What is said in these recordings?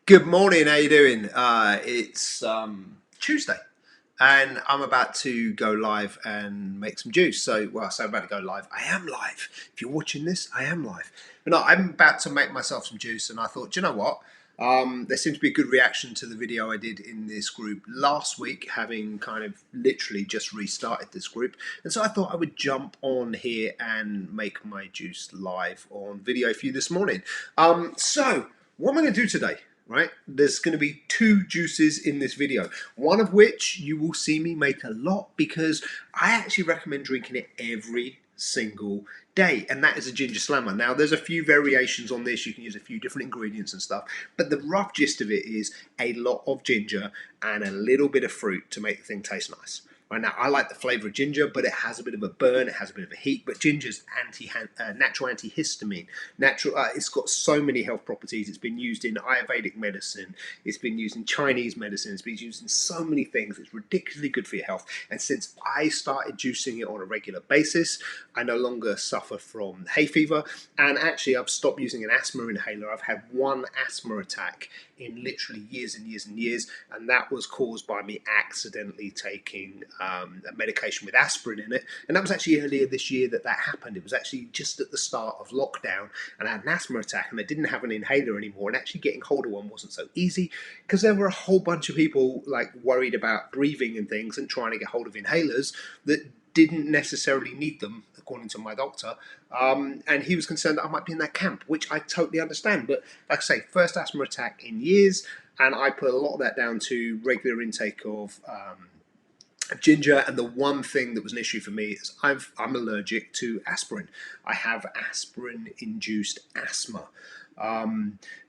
Good morning. How you doing? It's Tuesday, and I'm about to go live and make some juice. So, well, I say I'm about to go live. I am live. If you're watching this, I am live. But no, I'm about to make myself some juice, and I thought, do you know what? There seems to be a good reaction to the video I did in this group last week, having kind of literally just restarted this group. And so I thought I would jump on here and make my juice live on video for you this morning. So what am I going to do today? Right, there's going to be two juices in this video, one of which you will see me make a lot because I actually recommend drinking it every single day, and that is a ginger slammer. Now there's a few variations on this, you can use a few different ingredients and stuff, but the rough gist of it is a lot of ginger and a little bit of fruit to make the thing taste nice. Right, now, I like the flavour of ginger, but it has a bit of a burn, it has a bit of a heat, but ginger's natural antihistamine. It's got so many health properties. It's been used in Ayurvedic medicine, it's been used in Chinese medicine, it's been used in so many things. It's ridiculously good for your health. And since I started juicing it on a regular basis, I no longer suffer from hay fever. And actually, I've stopped using an asthma inhaler. I've had one asthma attack in literally years and years and years, and that was caused by me accidentally taking a medication with aspirin in it. And that was actually earlier this year that happened. It was actually just at the start of lockdown, and I had an asthma attack, and I didn't have an inhaler anymore. And actually getting hold of one wasn't so easy because there were a whole bunch of people like worried about breathing and things and trying to get hold of inhalers that didn't necessarily need them, according to my doctor. And he was concerned that I might be in that camp, which I totally understand. But like I say, first asthma attack in years, and I put a lot of that down to regular intake of ginger. And the one thing that was an issue for me is I'm allergic to aspirin. I have aspirin-induced asthma.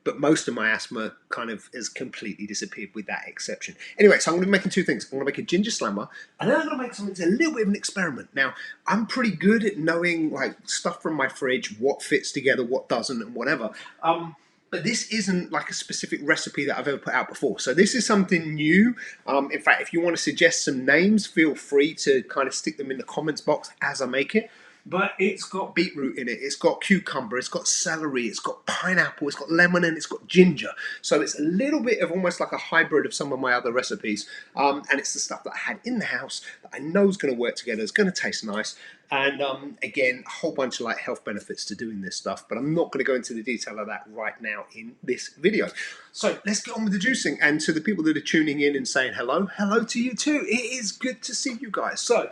But most of my asthma kind of has completely disappeared with that exception. Anyway, so I'm going to be making two things. I'm going to make a ginger slammer, and then I'm going to make something that's a little bit of an experiment. Now, I'm pretty good at knowing like stuff from my fridge, what fits together, what doesn't, and whatever. But this isn't like a specific recipe that I've ever put out before. So this is something new. In fact, if you want to suggest some names, feel free to kind of stick them in the comments box as I make it. But it's got beetroot in it, it's got cucumber, it's got celery, it's got pineapple, it's got lemon, and it's got ginger. So it's a little bit of almost like a hybrid of some of my other recipes. And it's the stuff that I had in the house that I know is going to work together, it's going to taste nice. And again, a whole bunch of like health benefits to doing this stuff, but I'm not going to go into the detail of that right now in this video. So let's get on with the juicing. And to the people that are tuning in and saying hello, hello to you too. It is good to see you guys. So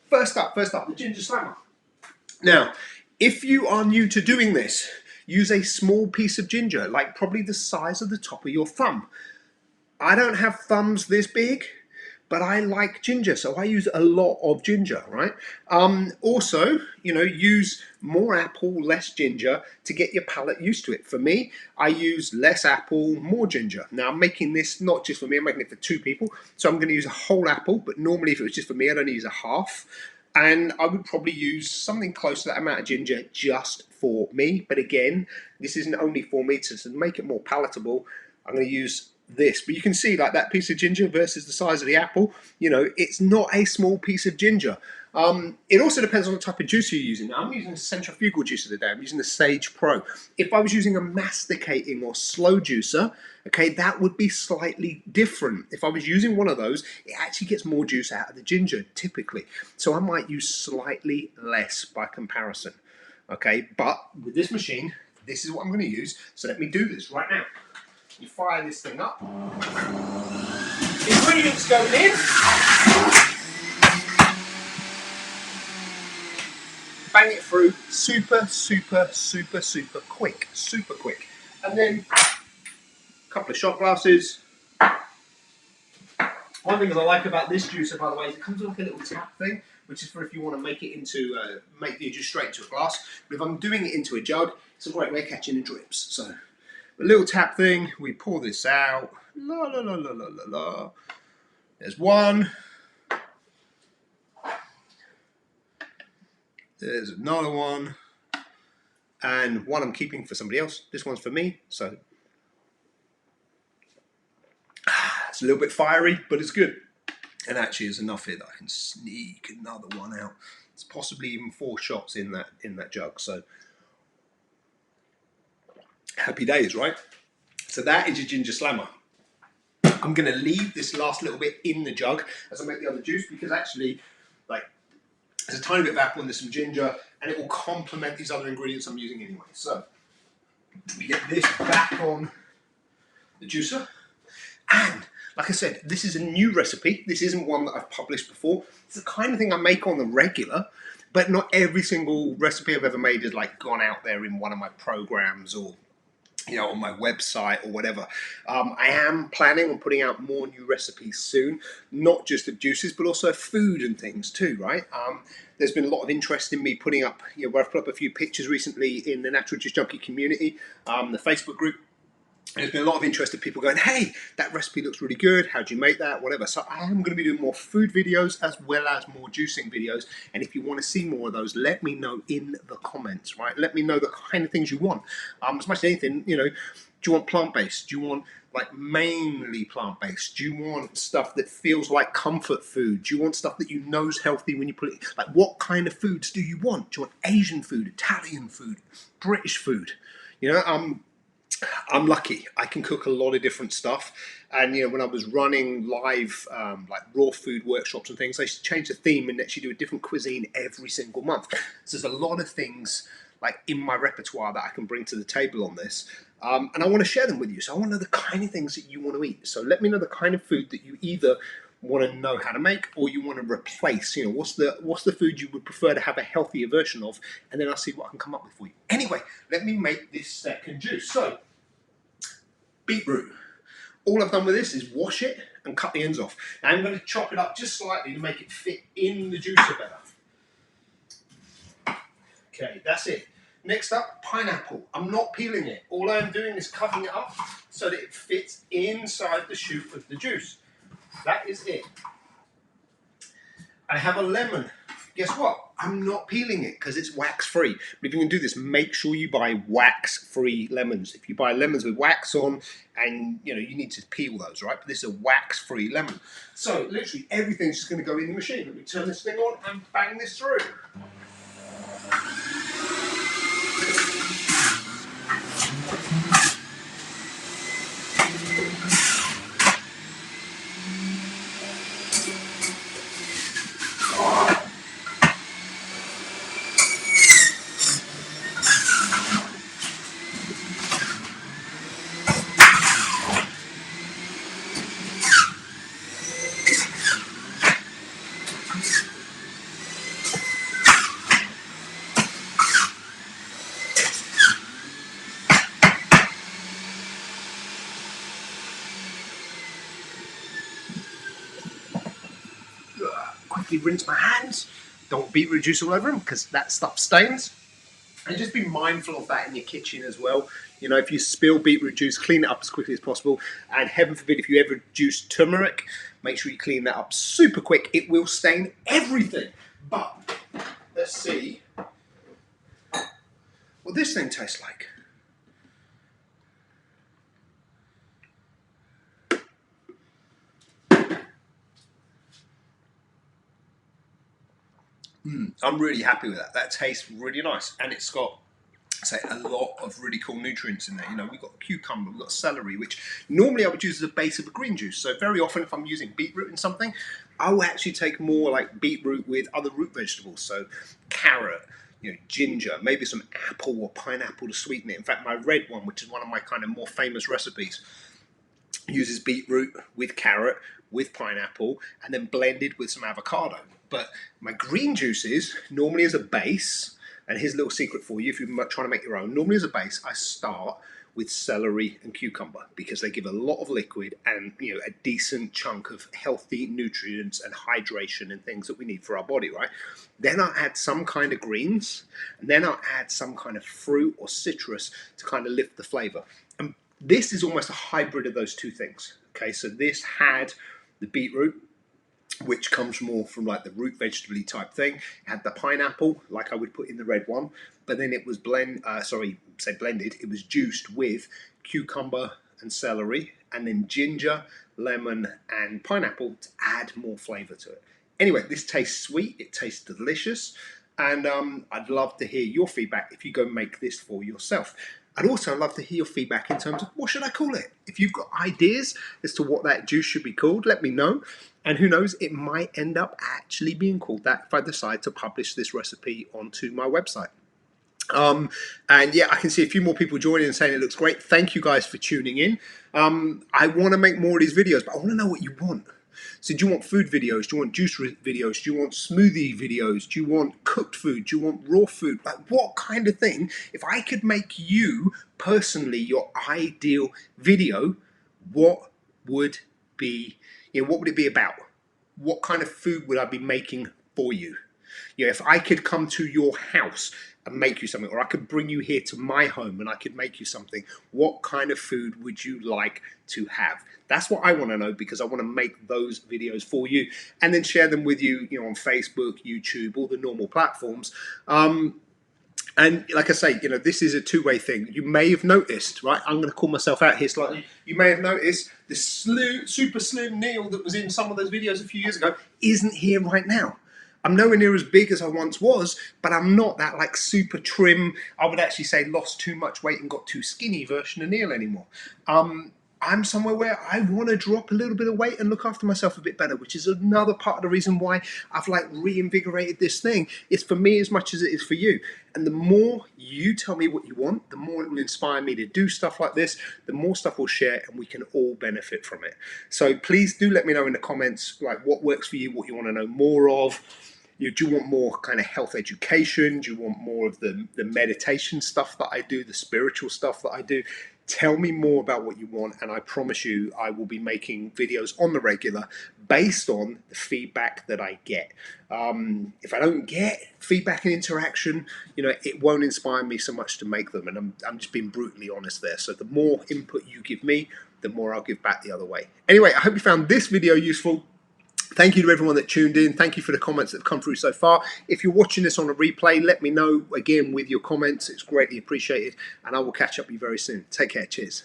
first up, the ginger slammer. Now, if you are new to doing this, use a small piece of ginger, like probably the size of the top of your thumb. I don't have thumbs this big, but I like ginger, so I use a lot of ginger, right? Also, you know, use more apple, less ginger to get your palate used to it. For me, I use less apple, more ginger. Now, I'm making this not just for me, I'm making it for two people, so I'm going to use a whole apple, but normally if it was just for me, I'd only use a half. And I would probably use something close to that amount of ginger just for me. But again, this isn't only for me. To make it more palatable, I'm going to use this. But you can see like that piece of ginger versus the size of the apple, you know, it's not a small piece of ginger. It also depends on the type of juicer you're using. Now, I'm using a centrifugal juicer today. I'm using the Sage Pro. If I was using a masticating or slow juicer, okay, that would be slightly different. If I was using one of those, it actually gets more juice out of the ginger, typically. So I might use slightly less by comparison, okay? But with this machine, this is what I'm going to use. So let me do this right now. You fire this thing up. Ingredients going in. Bang it through, super quick, super quick. And then a couple of shot glasses. One thing that I like about this juicer, by the way, is it comes with like a little tap thing, which is for if you want to make it into, make the juice straight into a glass. But if I'm doing it into a jug, it's a great way of catching the drips. So a little tap thing, we pour this out. La la la la la la la. There's one. There's another one. And one I'm keeping for somebody else. This one's for me, so it's a little bit fiery, but it's good. And actually there's enough here that I can sneak another one out. It's possibly even 4 shots in that jug, so happy days, right? So that is your ginger slammer. I'm going to leave this last little bit in the jug as I make the other juice, because actually, like, there's a tiny bit of apple and there's some ginger, and it will complement these other ingredients I'm using anyway. So we get this back on the juicer, and like I said, this is a new recipe. This isn't one that I've published before. It's the kind of thing I make on the regular, but not every single recipe I've ever made has like gone out there in one of my programs or, you know, on my website or whatever. I am planning on putting out more new recipes soon, not just of juices, but also food and things too, right? There's been a lot of interest in me putting up, you know, where I've put up a few pictures recently in the Natural Juice Junkie community, the Facebook group. There's been a lot of interest of people going, hey, that recipe looks really good, how do you make that, whatever. So I am going to be doing more food videos as well as more juicing videos. And if you want to see more of those, let me know in the comments, right? Let me know the kind of things you want. As much as anything, you know, do you want plant-based? Do you want like mainly plant-based? Do you want stuff that feels like comfort food? Do you want stuff that you know is healthy when you put it? Like, what kind of foods do you want? Do you want Asian food, Italian food, British food? You know, I'm lucky. I can cook a lot of different stuff, and you know, when I was running live like raw food workshops and things, I used to change the theme and actually do a different cuisine every single month. So there's a lot of things like in my repertoire that I can bring to the table on this, and I want to share them with you. So I want to know the kind of things that you want to eat. So let me know the kind of food that you either want to know how to make or you want to replace. You know, what's the food you would prefer to have a healthier version of, and then I'll see what I can come up with for you. Anyway, let me make this second juice. So beetroot. All I've done with this is wash it and cut the ends off. Now I'm going to chop it up just slightly to make it fit in the juicer better. Okay, that's it. Next up, pineapple. I'm not peeling it. All I'm doing is cutting it up so that it fits inside the shoot of the juice. That is it. I have a lemon. Guess what? I'm not peeling it because it's wax-free. But if you can do this, make sure you buy wax-free lemons. If you buy lemons with wax on, and you know, you need to peel those, right? But this is a wax-free lemon. So literally everything's just going to go in the machine. Let me turn this thing on and bang this through. Quickly rinse my hands. Don't want beetroot juice all over them because that stuff stains. And just be mindful of that in your kitchen as well. You know, if you spill beetroot juice, clean it up as quickly as possible. And heaven forbid, if you ever juice turmeric, make sure you clean that up super quick. It will stain everything. But let's see what this thing tastes like. I'm really happy with that. That tastes really nice, and it's got, say, a lot of really cool nutrients in there. You know, we've got cucumber, we've got celery, which normally I would use as a base of a green juice. So very often if I'm using beetroot in something, I will actually take more like beetroot with other root vegetables. So carrot, you know, ginger, maybe some apple or pineapple to sweeten it. In fact, my red one, which is one of my kind of more famous recipes, uses beetroot with carrot, with pineapple, and then blended with some avocado. But my green juices, normally as a base, and here's a little secret for you if you're trying to make your own, normally as a base, I start with celery and cucumber because they give a lot of liquid and, you know, a decent chunk of healthy nutrients and hydration and things that we need for our body, right? Then I'll add some kind of greens, and then I'll add some kind of fruit or citrus to kind of lift the flavor. And this is almost a hybrid of those two things. Okay, so this had the beetroot, which comes more from like the root vegetable type thing. It had the pineapple, like I would put in the red one, but then it was blended, it was juiced with cucumber and celery, and then ginger, lemon, and pineapple to add more flavor to it. Anyway, this tastes sweet, it tastes delicious, and I'd love to hear your feedback if you go make this for yourself. I'd also love to hear your feedback in terms of what should I call it. If you've got ideas as to what that juice should be called, let me know. And who knows, it might end up actually being called that if I decide to publish this recipe onto my website. And yeah, I can see a few more people joining and saying it looks great. Thank you guys for tuning in. I want to make more of these videos, but I want to know what you want. So do you want food videos? Do you want juice videos? Do you want smoothie videos? Do you want cooked food? Do you want raw food? Like, what kind of thing? If I could make you personally your ideal video, what would be, what would it be about? What kind of food would I be making for you? If I could come to your house and make you something, or I could bring you here to my home and I could make you something, what kind of food would you like to have? That's what I want to know, because I want to make those videos for you and then share them with you, on Facebook, YouTube, all the normal platforms. And like I say, this is a two-way thing. You may have noticed, right? I'm going to call myself out here slightly. You may have noticed the super slim Neil that was in some of those videos a few years ago isn't here right now. I'm nowhere near as big as I once was, but I'm not that like super trim, I would actually say lost too much weight and got too skinny version of Neil anymore. I'm somewhere where I want to drop a little bit of weight and look after myself a bit better, which is another part of the reason why I've like reinvigorated this thing. It's for me as much as it is for you. And the more you tell me what you want, the more it will inspire me to do stuff like this, the more stuff we'll share and we can all benefit from it. So please do let me know in the comments, like what works for you, what you want to know more of. Do you want more kind of health education? Do you want more of the meditation stuff that I do, the spiritual stuff that I do? Tell me more about what you want, and I promise you I will be making videos on the regular based on the feedback that I get. If I don't get feedback and interaction, it won't inspire me so much to make them, and I'm just being brutally honest there. So the more input you give me, the more I'll give back the other way. Anyway, I hope you found this video useful. Thank you to everyone that tuned in. Thank you for the comments that have come through so far. If you're watching this on a replay, let me know again with your comments. It's greatly appreciated, and I will catch up with you very soon. Take care. Cheers.